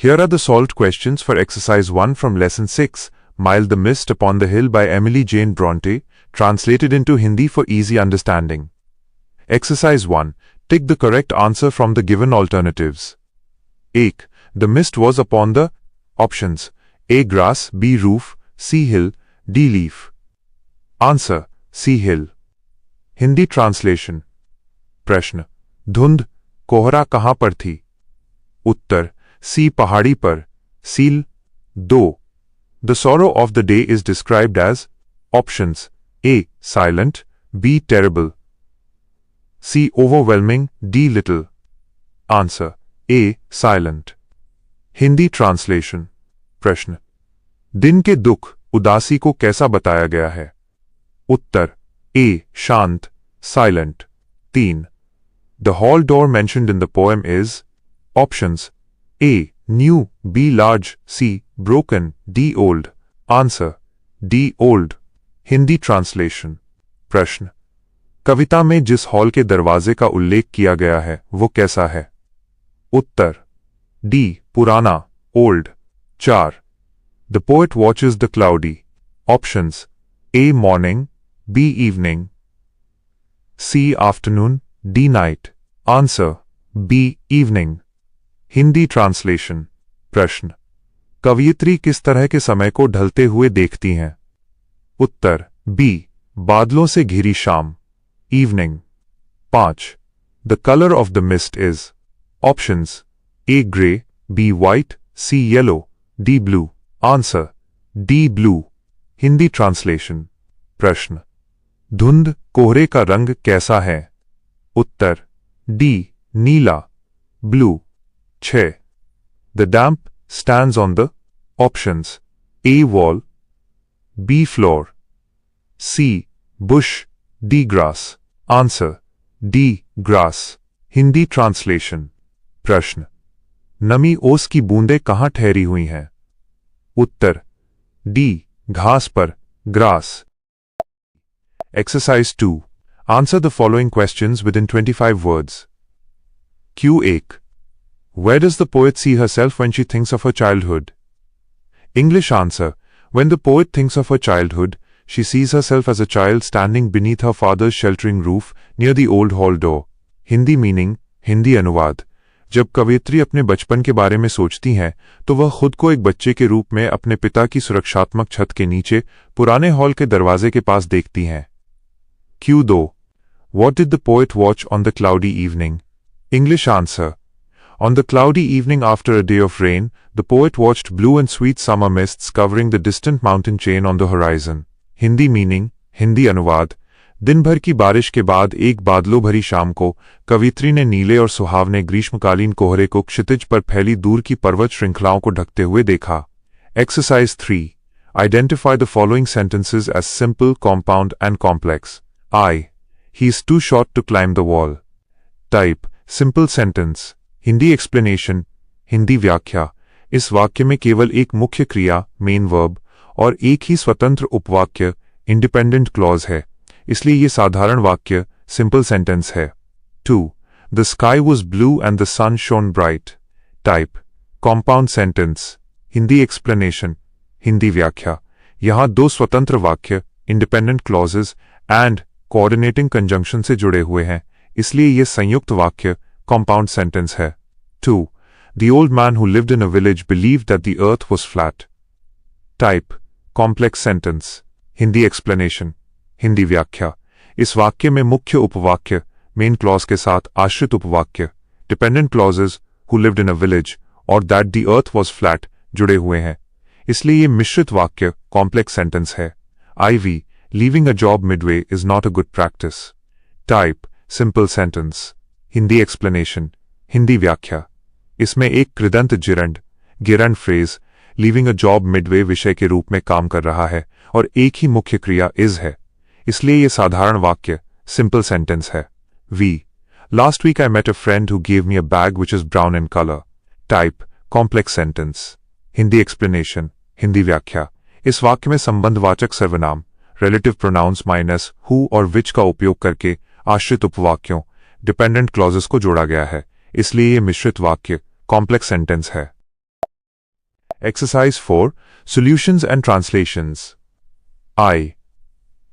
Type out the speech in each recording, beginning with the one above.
Here are the solved questions for exercise 1 from lesson 6, Mild the Mist Upon the Hill by Emily Jane Bronte, translated into Hindi for easy understanding. Exercise 1. Tick the correct answer from the given alternatives. 1. The mist was upon the options A. Grass, B. Roof, C. Hill, D. Leaf. Answer C. Hill. Hindi translation. प्रश्न धुंध कोहरा कहां पर थी? उत्तर सी पहाड़ी पर, seal 2. The sorrow of the day is described as options A. Silent, B. Terrible, C. Overwhelming, D. Little. Answer A. Silent. Hindi translation. प्रश्न दिन के दुख उदासी को कैसा बताया गया है? उत्तर A. शांत, silent. 3. The hall door mentioned in the poem is options A. New, B. Large, C. Broken, D. Old. Answer D. Old. Hindi translation. प्रश्न कविता में जिस हॉल के दरवाजे का उल्लेख किया गया है वो कैसा है? उत्तर D. पुराना, old. 4. The poet watches the cloudy. Options A. Morning, B. Evening, C. Afternoon, D. Night. Answer B. Evening. Hindi translation. प्रश्न कवयित्री किस तरह के समय को ढलते हुए देखती हैं? उत्तर B. बादलों से घिरी शाम, evening. 5. The color of the mist is options A. Gray, B. White, C. Yellow, D. Blue. Answer D. Blue. Hindi translation. प्रश्न धुंध कोहरे का रंग कैसा है? उत्तर D. Neela, blue. 6. The damp stands on the options A. Wall, B. Floor, C. Bush, D. Grass. Answer D. Grass. Hindi translation. प्रश्न नमी ओस की बूंदें कहां ठहरी हुई हैं? उत्तर D. घास पर, grass. Exercise 2. Answer the following questions within 25 words. Q1. Where does the poet see herself when she thinks of her childhood? English answer. When the poet thinks of her childhood, she sees herself as a child standing beneath her father's sheltering roof near the old hall door. Hindi meaning, Hindi अनुवाद. जब कवयित्री अपने बचपन के बारे में सोचती हैं तो वह खुद को एक बच्चे के रूप में अपने पिता की सुरक्षात्मक छत के नीचे पुराने हॉल के दरवाजे के पास देखती हैं. Q2. What did the poet watch on the cloudy evening? English answer. On the cloudy evening after a day of rain, the poet watched blue and sweet summer mists covering the distant mountain chain on the horizon. Hindi meaning, Hindi अनुवाद. दिन भर की बारिश के बाद एक बादलों भरी शाम को कवयित्री ने नीले और सुहावने ग्रीष्मकालीन कोहरे को क्षितिज पर फैली दूर की पर्वत श्रृंखलाओं को ढकते हुए देखा. Exercise 3. Identify the following sentences as simple, compound and complex. I. He is too short to climb the wall. Type. Simple sentence. Hindi explanation, Hindi व्याख्या. इस वाक्य में केवल एक मुख्य क्रिया, मेन वर्ब, और एक ही स्वतंत्र उपवाक्य, इंडिपेंडेंट क्लॉज है, इसलिए ये साधारण वाक्य, सिंपल सेंटेंस है. 2. The sky was blue and the sun shone bright. Type. Compound sentence. Hindi explanation, Hindi व्याख्या. यहाँ दो स्वतंत्र वाक्य, independent clauses and coordinating conjunction से जुड़े हुए हैं, इसलिए ये संयुक्त वाक्य, compound sentence है. 2. The old man who lived in a village believed that the earth was flat. Type. Complex sentence. Hindi explanation. Hindi व्याख्या. इस वाक्य में मुख्य उपवाक्य, main clause के साथ आश्रित उपवाक्य, dependent clauses who lived in a village और that the earth was flat जुड़े हुए हैं, इसलिए ये मिश्रित वाक्य, complex sentence है. IV. Leaving a job midway is not a good practice. Type. Simple sentence. Hindi explanation, Hindi व्याख्या. इसमें एक कृदंत gerund, gerund phrase, leaving a job midway विषय के रूप में काम कर रहा है और एक ही मुख्य क्रिया इज है, इसलिए यह साधारण वाक्य, सिंपल सेंटेंस है. We. Last week I met a friend who give me a bag which is brown in colour. Type. Complex sentence. Hindi explanation, Hindi व्याख्या. इस वाक्य में संबंधवाचक सर्वनाम, रिलेटिव प्रोनाउंस माइनस हु और विच का उपयोग करके आश्रित उपवाक्यों, डिपेंडेंट क्लॉजेस को जोड़ा गया है, इसलिए यह मिश्रित वाक्य, कॉम्प्लेक्स सेंटेंस है. Exercise 4. Solutions and translations. I.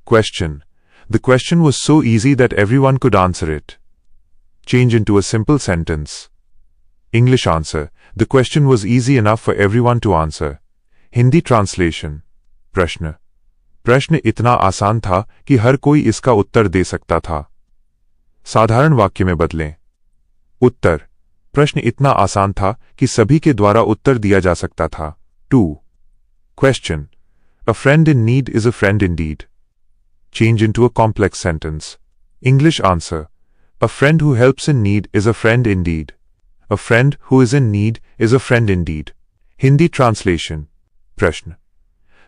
Question. The question was so easy that everyone could answer it. Change into a simple sentence. English answer. The question was easy enough for everyone to answer. Hindi translation. प्रश्न. प्रश्न इतना आसान था कि हर कोई इसका उत्तर दे सकता था. साधारण वाक्य में बदलें. उत्तर. प्रश्न इतना आसान था कि सभी के द्वारा उत्तर दिया जा सकता था. 2. Question. A friend in need is a friend indeed. Change into a complex sentence. English answer. A friend who helps in need is a friend indeed. A friend who is in need is a friend indeed. Hindi translation. प्रश्न.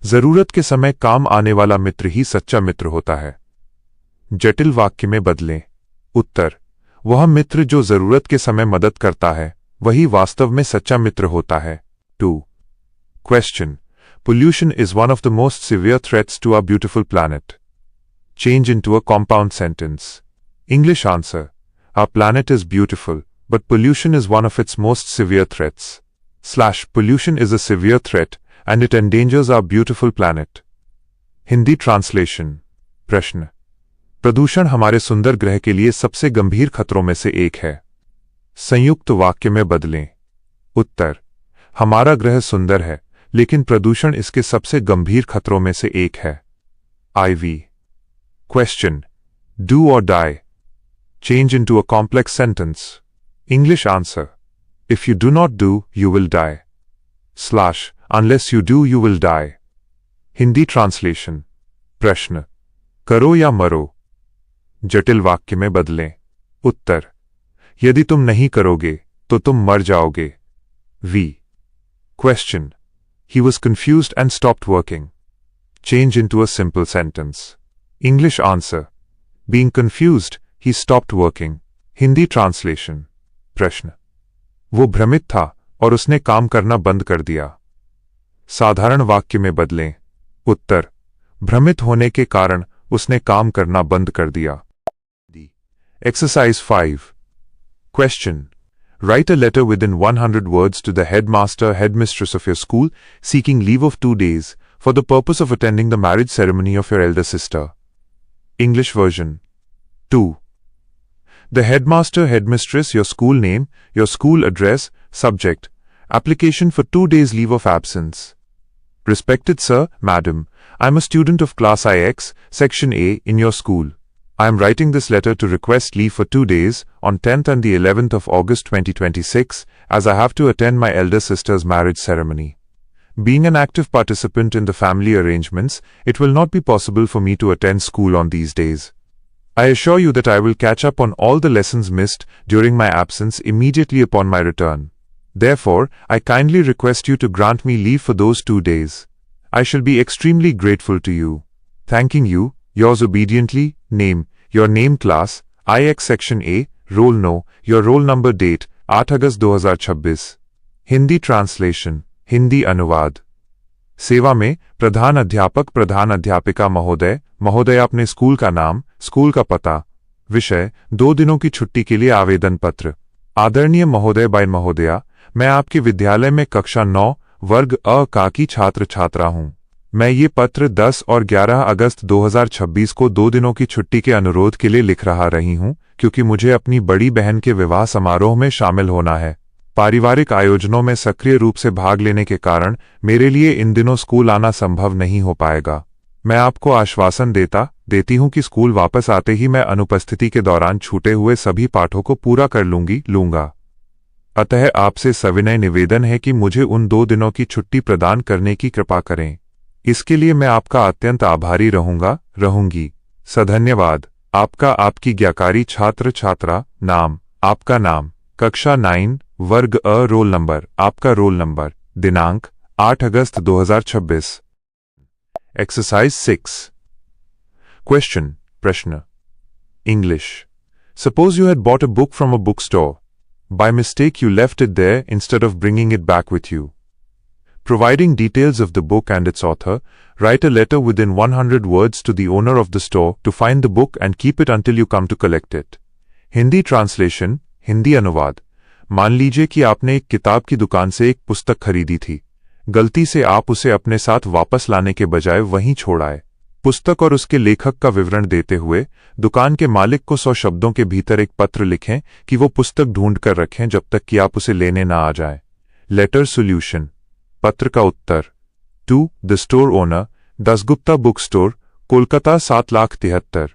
जरूरत के समय काम आने वाला मित्र ही सच्चा मित्र होता है. जटिल वाक्य में बदलें. उत्तर. वह मित्र जो जरूरत के समय मदद करता है वही वास्तव में सच्चा मित्र होता है. 2. Question. Pollution is one of the most severe threats to our beautiful planet. Change into a compound sentence. English answer. Our planet is beautiful, but pollution is one of its most severe threats. Pollution is a severe threat, and it endangers our beautiful planet. Hindi translation. प्रश्न. प्रदूषण हमारे सुंदर ग्रह के लिए सबसे गंभीर खतरों में से एक है. संयुक्त वाक्य में बदलें. उत्तर. हमारा ग्रह सुंदर है, लेकिन प्रदूषण इसके सबसे गंभीर खतरों में से एक है. IV. Question. Do or die. Change into a complex sentence. English answer. If you do not do, you will die. Unless you do, you will die. Hindi translation. प्रश्न. करो या मरो. जटिल वाक्य में बदलें. उत्तर. यदि तुम नहीं करोगे तो तुम मर जाओगे. V. Question. He was confused and stopped working. Change into a simple sentence. English answer. Being confused, he stopped working. Hindi translation. प्रश्न. वो भ्रमित था और उसने काम करना बंद कर दिया. साधारण वाक्य में बदलें. उत्तर. भ्रमित होने के कारण उसने काम करना बंद कर दिया. Exercise 5. Question. Write a letter within 100 words to the headmaster, headmistress of your school, seeking leave of 2 days for the purpose of attending the marriage ceremony of your elder sister. English version. 2. The headmaster, headmistress, your school name, your school address, subject, application for 2 days leave of absence. Respected sir, madam, I am a student of class IX, section A in your school. I am writing this letter to request leave for 2 days on 10th and the 11th of August 2026 as I have to attend my elder sister's marriage ceremony. Being an active participant in the family arrangements, it will not be possible for me to attend school on these days. I assure you that I will catch up on all the lessons missed during my absence immediately upon my return. Therefore, I kindly request you to grant me leave for those 2 days. I shall be extremely grateful to you. Thanking you, yours obediently, name, your name class, IX section A, roll no, your roll number date, 8 August 2026. Hindi translation. Hindi अनुवाद. सेवा में प्रधान अध्यापक प्रधान अध्यापिका महोदय महोदया अपने school का नाम, स्कूल का पता. विषय 2 दिनों की छुट्टी के लिए आवेदन पत्र. आदरणीय महोदय बाई महोदया, मैं आपके विद्यालय में कक्षा 9 वर्ग अ का की छात्र छात्रा हूं. मैं ये पत्र 10 और 11 अगस्त 2026 को 2 दिनों की छुट्टी के अनुरोध के लिए लिख रही हूं, क्योंकि मुझे अपनी बड़ी बहन के विवाह समारोह में शामिल होना है. पारिवारिक आयोजनों में सक्रिय रूप से भाग लेने के कारण मेरे लिए इन दिनों स्कूल आना संभव नहीं हो पाएगा. मैं आपको आश्वासन देती हूं कि स्कूल वापस आते ही मैं अनुपस्थिति के दौरान छूटे हुए सभी पाठों को पूरा कर लूंगा. अतः आपसे सविनय निवेदन है कि मुझे उन 2 दिनों की छुट्टी प्रदान करने की कृपा करें. इसके लिए मैं आपका अत्यंत आभारी रहूंगी. सधन्यवाद. आपका आपकी ज्ञाकारी छात्र छात्रा. नाम, आपका नाम, कक्षा 9 वर्ग अ, रोल नंबर, आपका रोल नंबर, दिनांक 8 अगस्त 2026. Exercise 6. Question. प्रश्न. English. Suppose you had bought a book from a bookstore. By mistake you left it there instead of bringing it back with you. Providing details of the book and its author, write a letter within 100 words to the owner of the store to find the book and keep it until you come to collect it. Hindi translation. Hindi अनुवाद. मान लीजिए कि आपने एक किताब की दुकान से एक पुस्तक खरीदी थी. गलती से आप उसे अपने साथ वापस लाने के बजाय वहीं छोड़ आए। पुस्तक और उसके लेखक का विवरण देते हुए दुकान के मालिक को 100 शब्दों के भीतर एक पत्र लिखें कि वो पुस्तक ढूंढ कर रखें जब तक कि आप उसे लेने ना आ जाएं। Letter solution. पत्र का उत्तर। To the store owner, Dasgupta book store, Kolkata 7,73,000।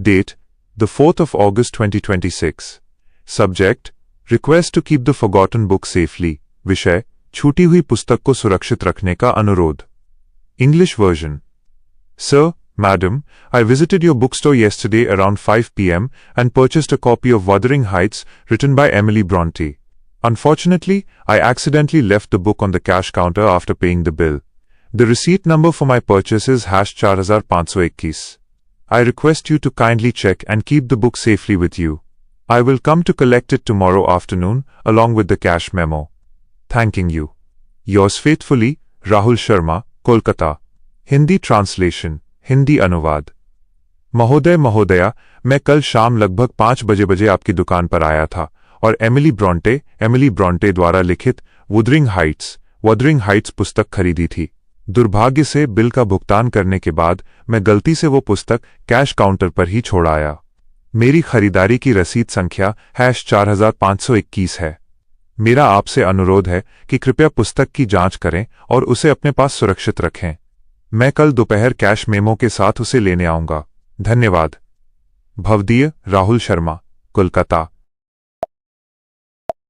Date the 4th of August 2026। Subject request to keep the forgotten book safely. विषय छूटी हुई पुस्तक को सुरक्षित रखने का अनुरोध। English version. Sir, Madam, I visited your bookstore yesterday around 5 p.m. and purchased a copy of Wuthering Heights, written by Emily Bronte. Unfortunately, I accidentally left the book on the cash counter after paying the bill. The receipt number for my purchase is #4521. I request you to kindly check and keep the book safely with you. I will come to collect it tomorrow afternoon, along with the cash memo. Thanking you. Yours faithfully, Rahul Sharma, Kolkata। Hindi translation. Hindi अनुवाद। महोदय महोदया, मैं कल शाम लगभग 5 बजे आपकी दुकान पर आया था और एमिली ब्रॉन्टे द्वारा लिखित वुदरिंग हाइट्स पुस्तक खरीदी थी। दुर्भाग्य से बिल का भुगतान करने के बाद मैं गलती से वो पुस्तक कैश काउंटर पर ही छोड़ आया। मेरी खरीदारी की रसीद संख्या #4521 है। मेरा आपसे अनुरोध है कि कृपया पुस्तक की जांच करें और उसे अपने पास सुरक्षित रखें। मैं कल दोपहर कैश मेमो के साथ उसे लेने आऊंगा। धन्यवाद। भवदीय राहुल शर्मा, कोलकाता।